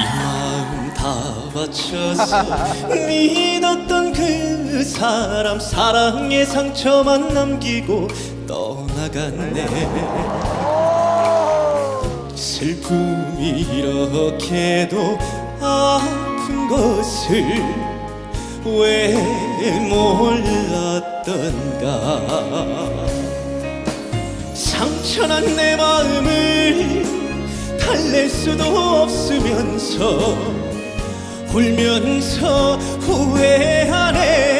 마음 다 바쳐서 믿었던 그 사람 사랑의 상처만 남기고 떠나갔네. 슬픔이 이렇게도 아픈 것을 왜 몰랐던가. 상처난 내 마음을 달랠 수도 없으면서 울면서 후회하네.